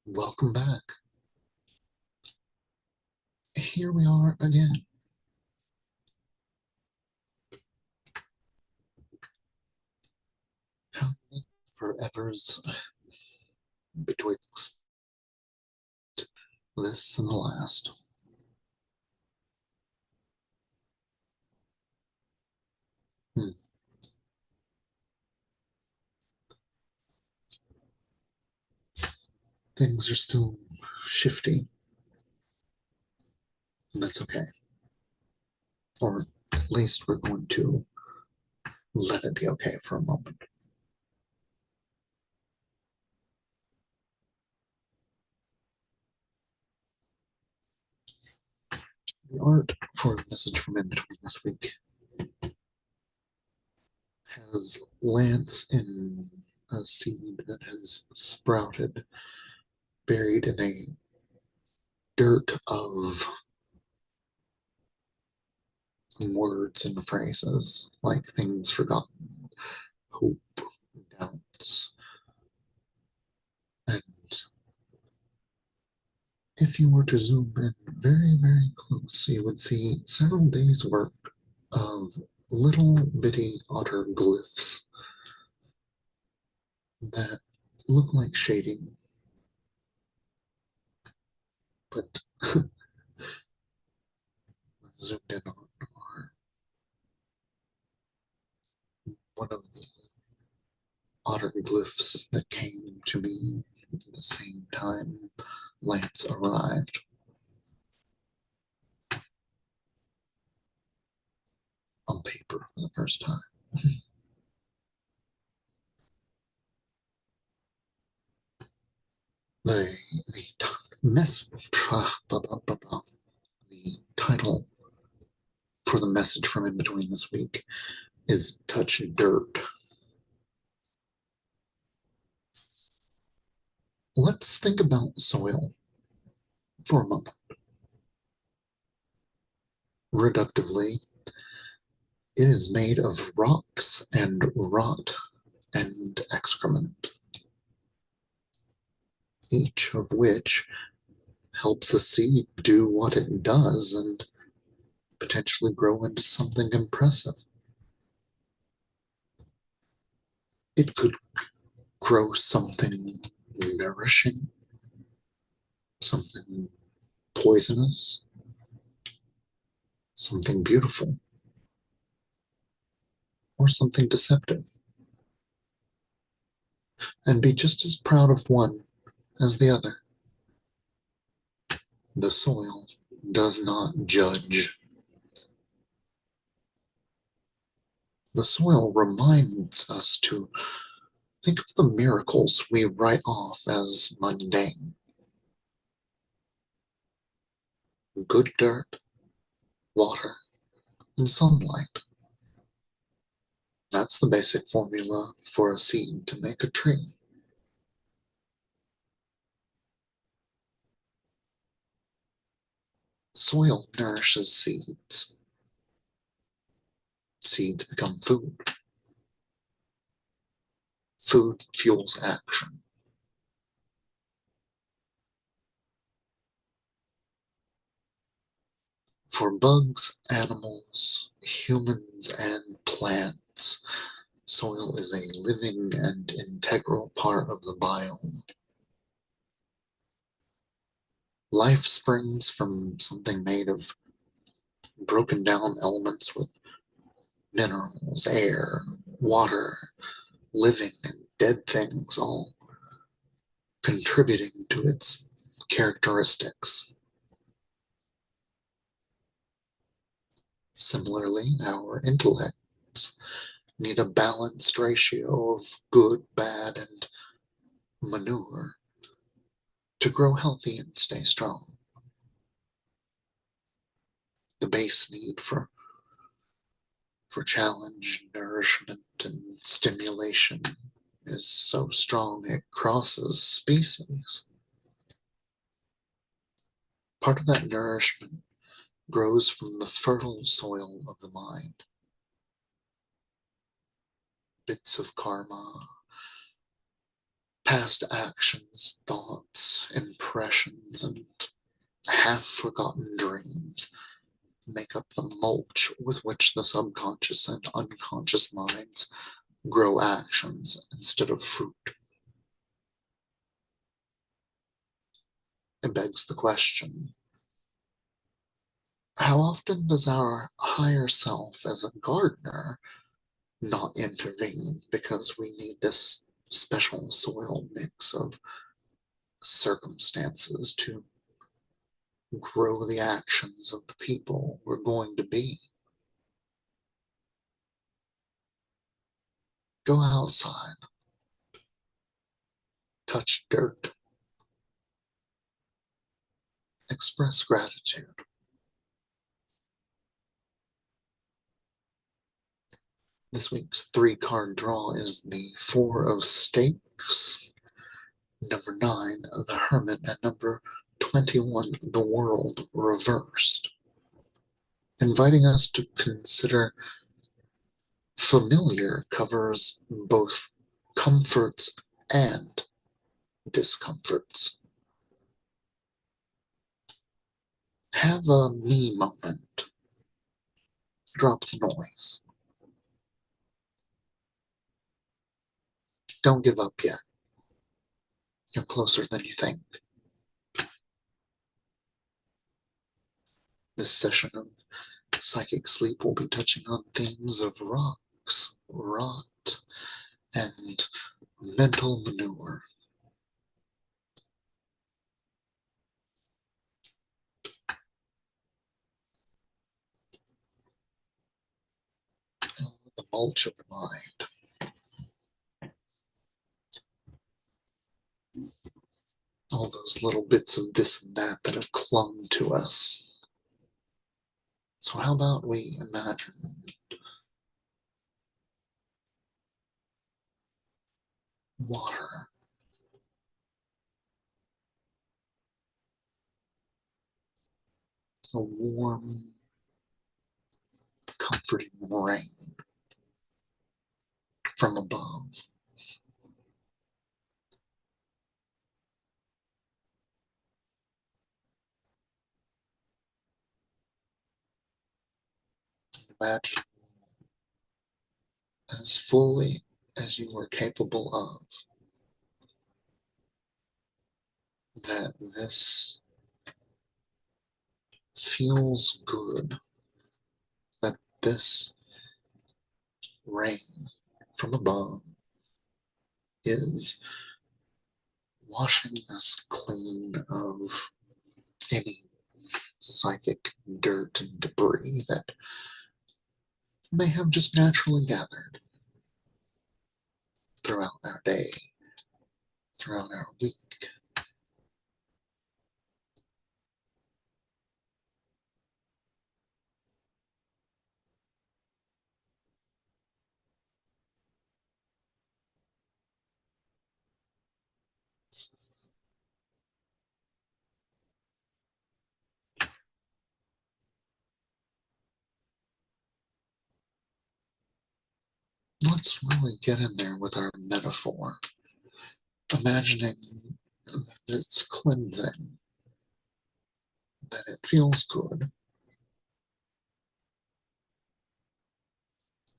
Welcome back. Here we are again. How many forevers betwixt this and the last? Hmm. Things are still shifty, and that's okay. Or at least we're going to let it be okay for a moment. The art for a message from in between this week has Lance in a seed that has sprouted, buried in a dirt of words and phrases like things forgotten, hope, doubts. And if you were to zoom in very, very close, you would see several days' work of little bitty otter glyphs that look like shading, but zoomed in on are one of the otter glyphs that came to me at the same time Lance arrived on paper for the first time. The the mess the title for the message from in between this week is Touch Dirt. Let's think about soil for a moment. Reductively, it is made of rocks and rot and excrement, each of which helps a seed do what it does and potentially grow into something impressive. It could grow something nourishing, something poisonous, something beautiful, or something deceptive, and be just as proud of one as the other. The soil does not judge. The soil reminds us to think of the miracles we write off as mundane. Good dirt, water, and sunlight. That's the basic formula for a seed to make a tree. Soil nourishes seeds. Seeds become food. Food fuels action. For bugs, animals, humans, and plants, soil is a living and integral part of the biome. Life springs from something made of broken down elements with minerals, air, water, living and dead things all contributing to its characteristics. Similarly, our intellects need a balanced ratio of good, bad, and manure to grow healthy and stay strong. The base need for challenge, nourishment, and stimulation is so strong it crosses species. Part of that nourishment grows from the fertile soil of the mind. Bits of karma, Past actions, thoughts, impressions, and half-forgotten dreams make up the mulch with which the subconscious and unconscious minds grow actions instead of fruit. It begs the question, how often does our higher self as a gardener not intervene because we need this special soil mix of circumstances to grow the actions of the people we're going to be? Go outside, touch dirt, express gratitude. This week's 3-card draw is the Four of Stakes, number 9, the Hermit, and number 21, the World reversed, inviting us to consider familiar covers both comforts and discomforts. Have a me moment. Drop the noise. Don't give up yet. You're closer than you think. This session of Psychic Sleep will be touching on themes of rocks, rot, and mental manure. The mulch of the mind. All those little bits of this and that that have clung to us. So how about we imagine water, a warm, comforting rain from above. Imagine as fully as you are capable of that this feels good, that this rain from above is washing us clean of any psychic dirt and debris that may have just naturally gathered throughout our day, throughout our week. Let's really get in there with our metaphor, imagining that it's cleansing, that it feels good,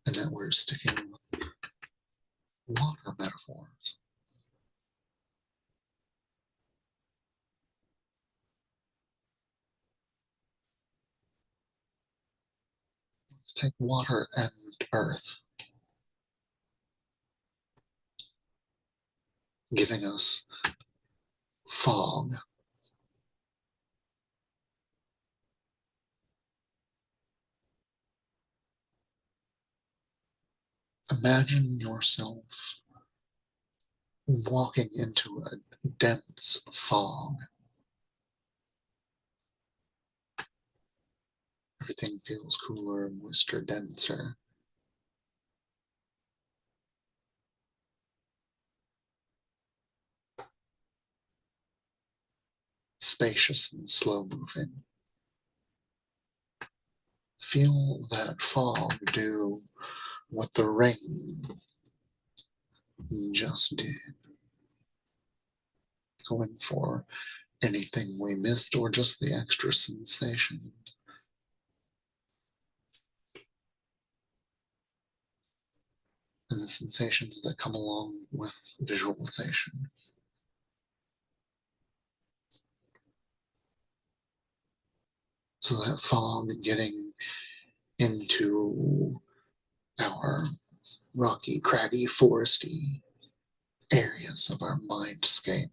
and that we're sticking with water metaphors. Let's take water and earth, giving us fog. Imagine yourself walking into a dense fog. Everything feels cooler, moister, denser. Spacious and slow moving. Feel that fog do what the rain just did. going for anything we missed or just the extra sensation. And the sensations that come along with visualization. So that fog getting into our rocky, craggy, foresty areas of our mindscape.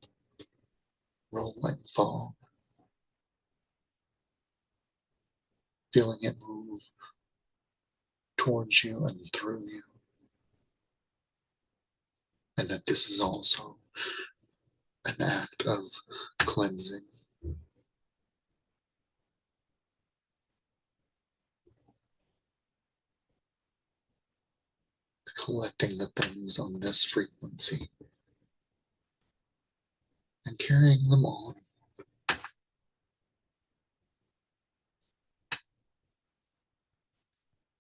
Rolling fog. Feeling it move towards you and through you. And that this is also an act of cleansing. Collecting the things on this frequency and carrying them on.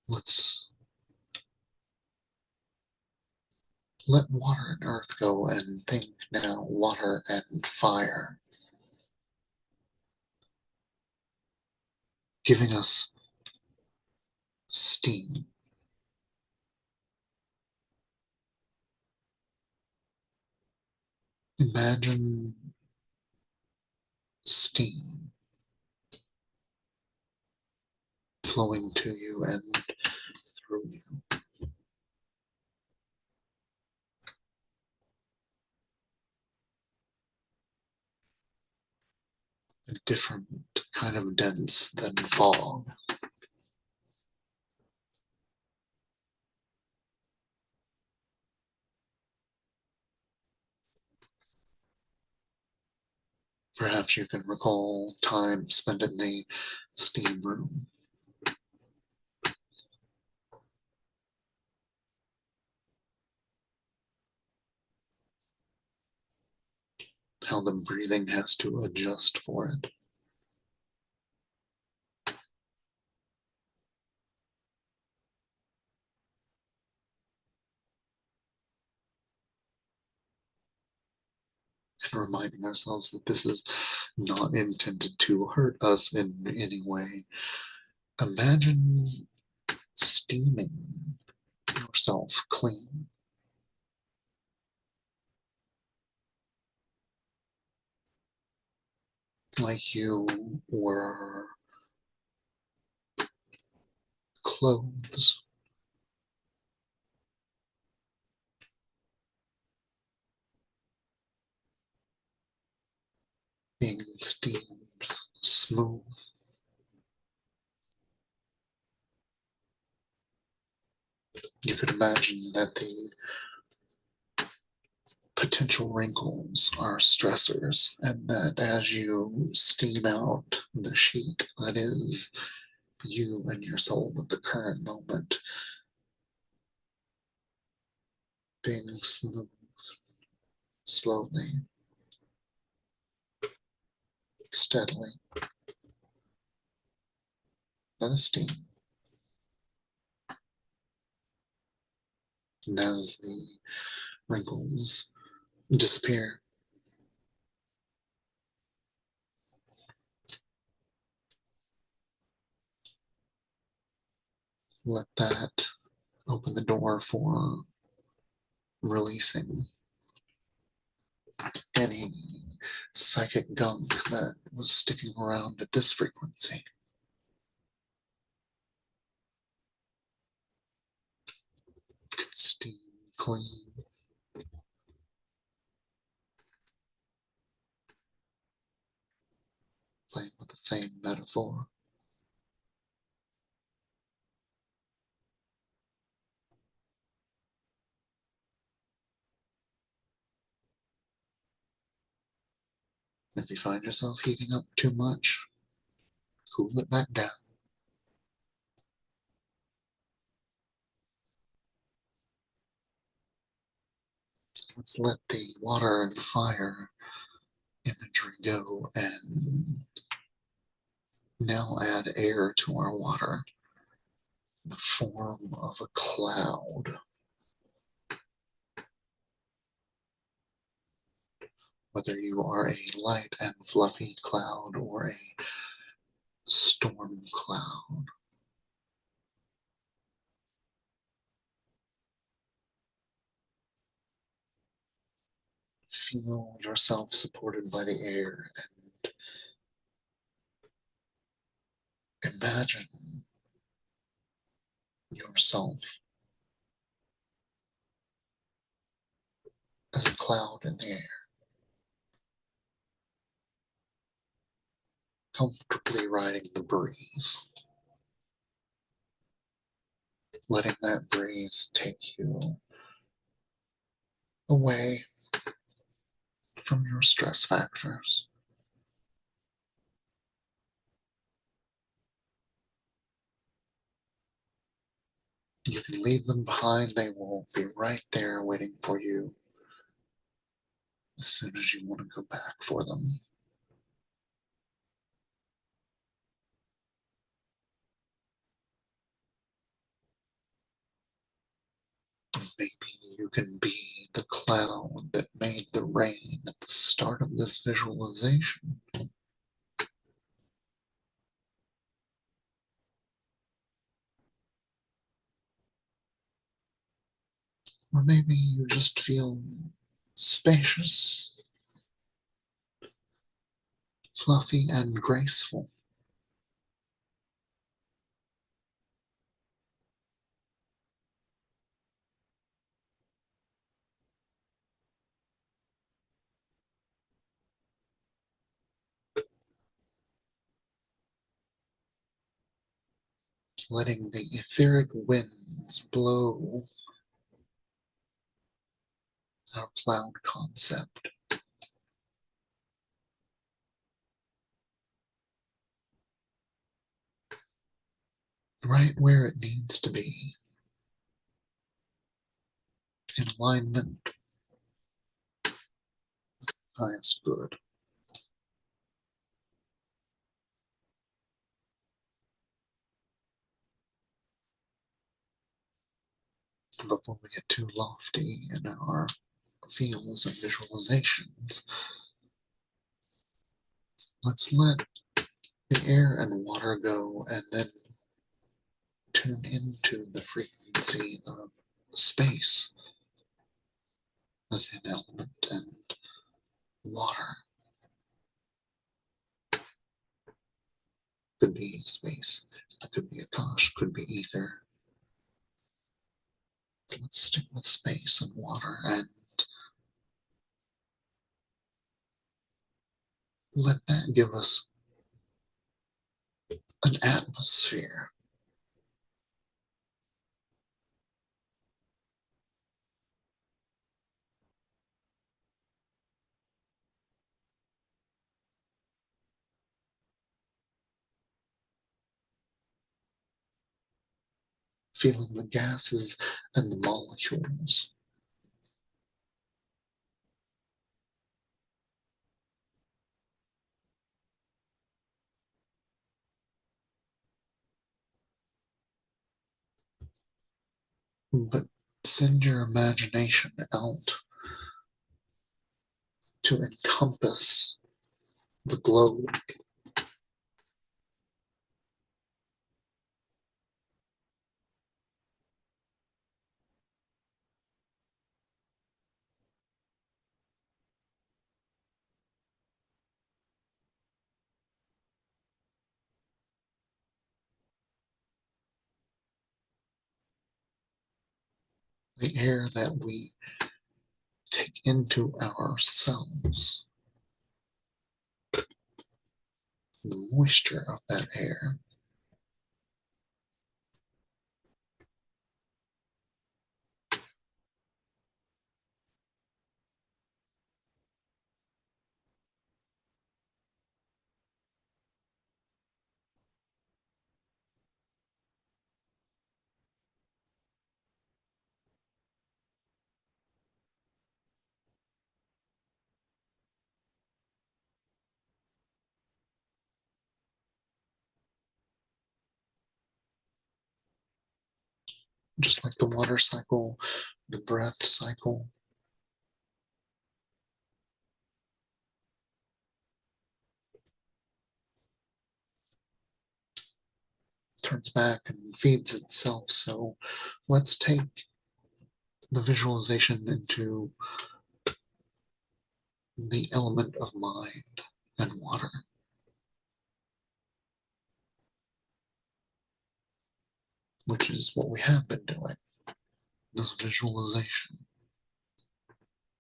Let's let water and earth go and think now water and fire. Giving us steam. Imagine steam flowing to you and through you. A different kind of dense than fog. Perhaps you can recall time spent in the steam room. How the breathing has to adjust for it. And reminding ourselves that this is not intended to hurt us in any way. Imagine steaming yourself clean. Like you were clothes. Being steamed smooth. You could imagine that the potential wrinkles are stressors, and that as you steam out the sheet that is you and your soul at the current moment, being smooth, slowly, steadily, by the steam. And as the wrinkles disappear, let that open the door for releasing any psychic gunk that was sticking around at this frequency. Get steam clean. Playing with the same metaphor. If you find yourself heating up too much, cool it back down. Let's let the water and fire imagery go and now add air to our water in the form of a cloud. whether you are a light and fluffy cloud or a storm cloud. Feel yourself supported by the air and imagine yourself as a cloud in the air, comfortably riding the breeze, letting that breeze take you away from your stress factors. You can leave them behind, they will be right there waiting for you as soon as you want to go back for them. Maybe you can be the cloud that made the rain at the start of this visualization. Or maybe you just feel spacious, fluffy, and graceful. Letting the etheric winds blow our cloud concept. Right where it needs to be, in alignment with highest good. Before we get too lofty in our feels and visualizations, let's let the air and water go and then tune into the frequency of space as an element and water. Could be space, it could be Akash, could be ether. But let's stick with space and water and let that give us an atmosphere. Feeling the gases and the molecules. But send your imagination out to encompass the globe. The air that we take into ourselves, the moisture of that air. Just like the water cycle, the breath cycle, turns back and feeds itself. So let's take the visualization into the element of mind and water, which is what we have been doing. This visualization,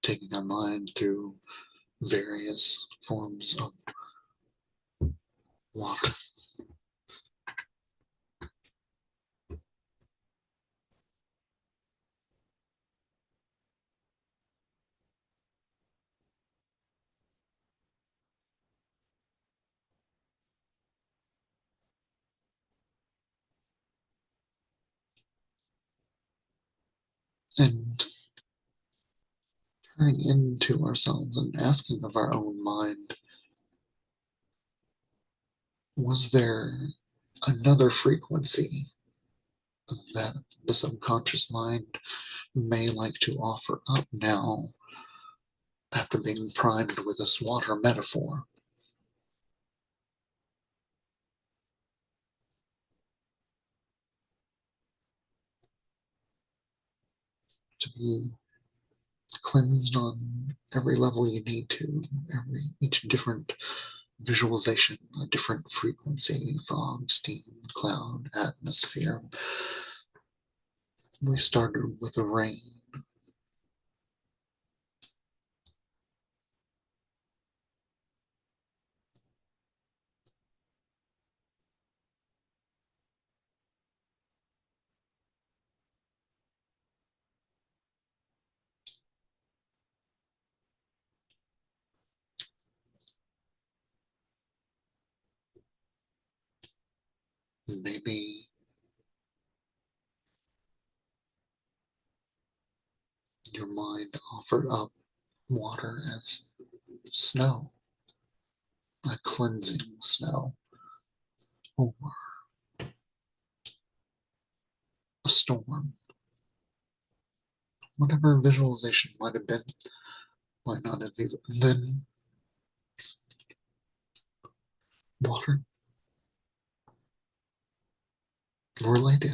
taking our mind through various forms of water. And turning into ourselves and asking of our own mind, was there another frequency that the subconscious mind may like to offer up now after being primed with this water metaphor? To be cleansed on every level you need to, each different visualization, a different frequency, fog, steam, cloud, atmosphere. We started with the rain. Maybe your mind offered up water as snow, a cleansing snow, or a storm. Whatever visualization might have been, might not have even been water related.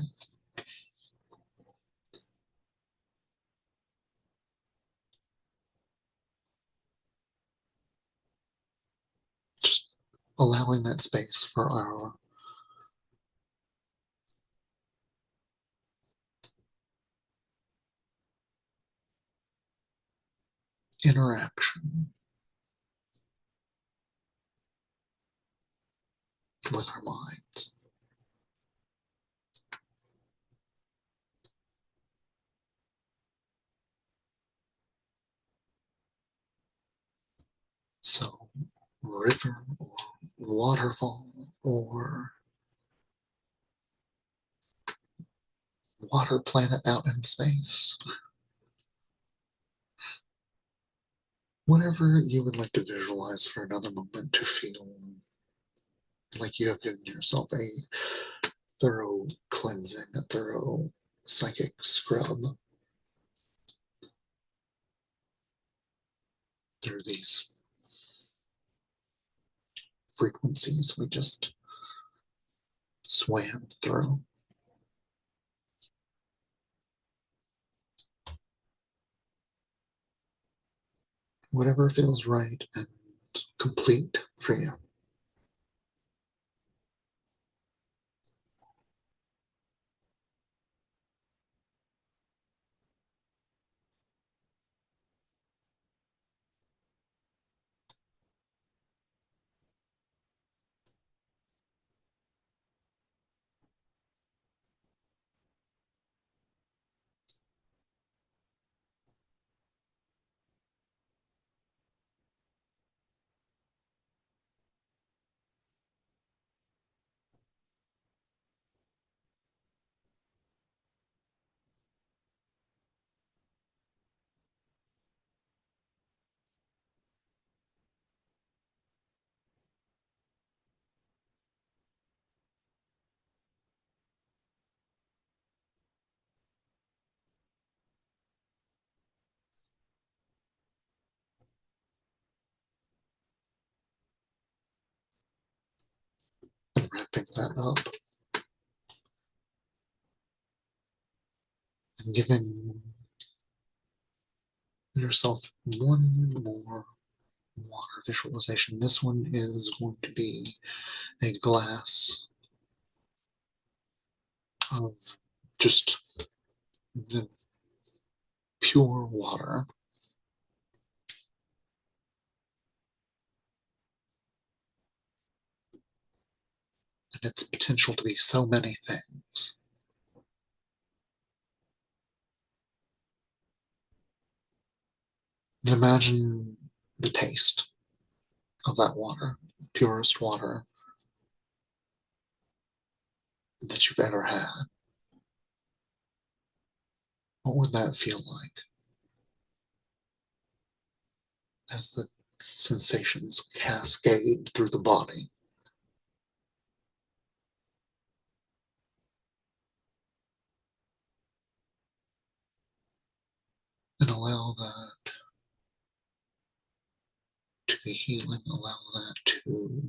Just allowing that space for our interaction with our minds. So, river or waterfall or water planet out in space, whatever you would like to visualize for another moment to feel like you have given yourself a thorough cleansing, a thorough psychic scrub through these frequencies we just swam through. Whatever feels right and complete for you. And wrapping that up, giving yourself one more water visualization. This one is going to be a glass of just the pure water. And its potential to be so many things. And imagine the taste of that water, purest water that you've ever had. What would that feel like as the sensations cascade through the body? And allow that to be healing, allow that to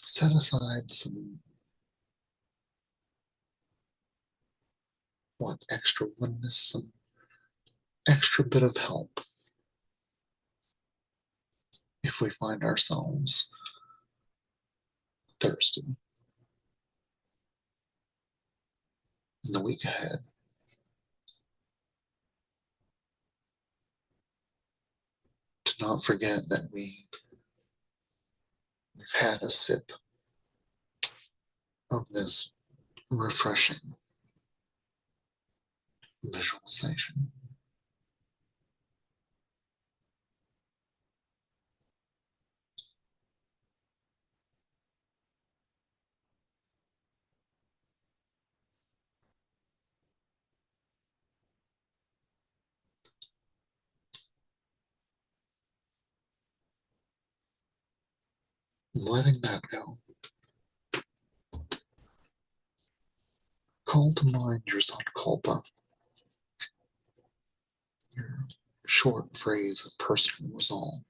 set aside some extra oneness, some extra bit of help if we find ourselves thirsty in the week ahead. To not forget that we've had a sip of this refreshing visualization. Letting that go. Call to mind your sankalpa, your short phrase of personal resolve.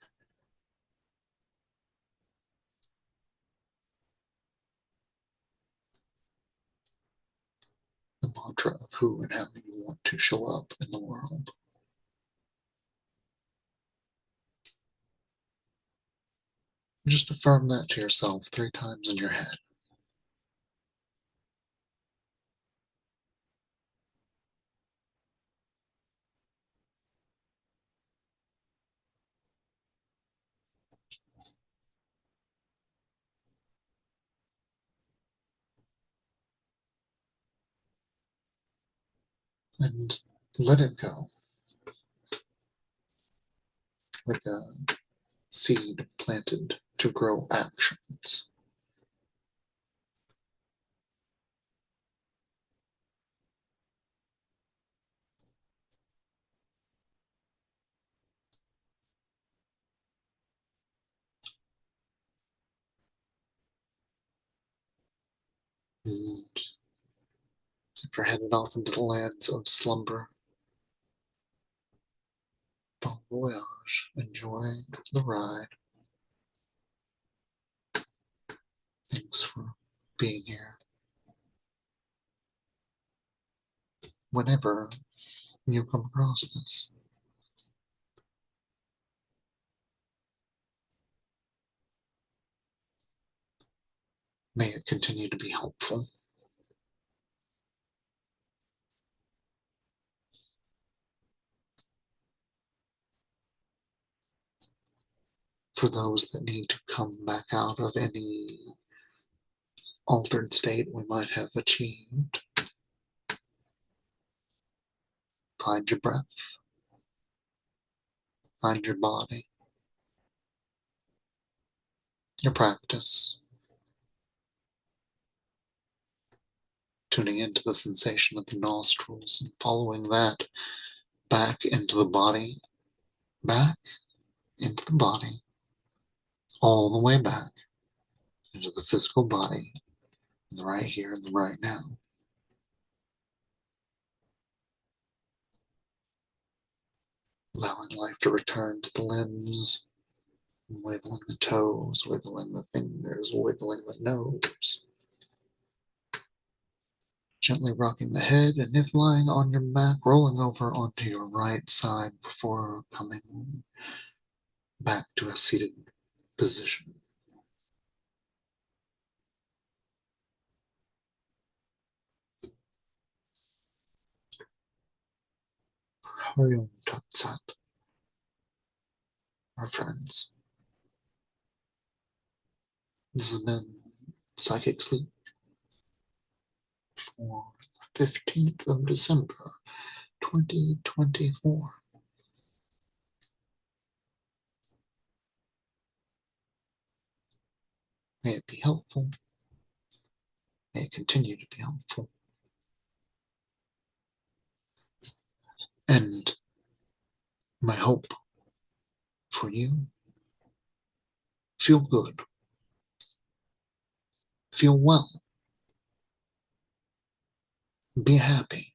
The mantra of who and how you want to show up in the world. Just affirm that to yourself 3 times in your head. And let it go. Like a seed planted to grow actions. And if you're headed off into the lands of slumber, bon voyage, enjoy the ride. Thanks for being here. Whenever you come across this, may it continue to be helpful. For those that need to come back out of any altered state we might have achieved, find your breath, find your body, your practice, tuning into the sensation of the nostrils and following that back into the body, back into the body, all the way back into the physical body, in the right here and the right now. Allowing life to return to the limbs, wiggling the toes, wiggling the fingers, wiggling the nose. Gently rocking the head, and if lying on your back, rolling over onto your right side before coming back to a seated position. Hariom Tat Sat, our friends. This has been Psychic Sleep for the 15th of December, 2024. May it be helpful. May it continue to be helpful. And my hope for you, feel good, feel well, be happy,